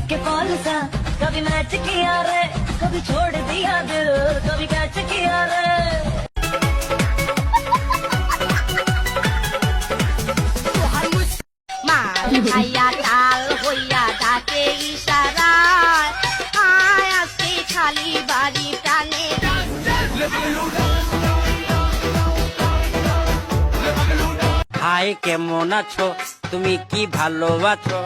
के कौन सा कभी मैच किया रे, कभी छोड़ दिया दिल, कभी कैच किया रे। माल खाया ताल होया डाके इशारा, आया से खाली बारी टाने। হাই কেমন আছো, তুমি কি ভালো আছো?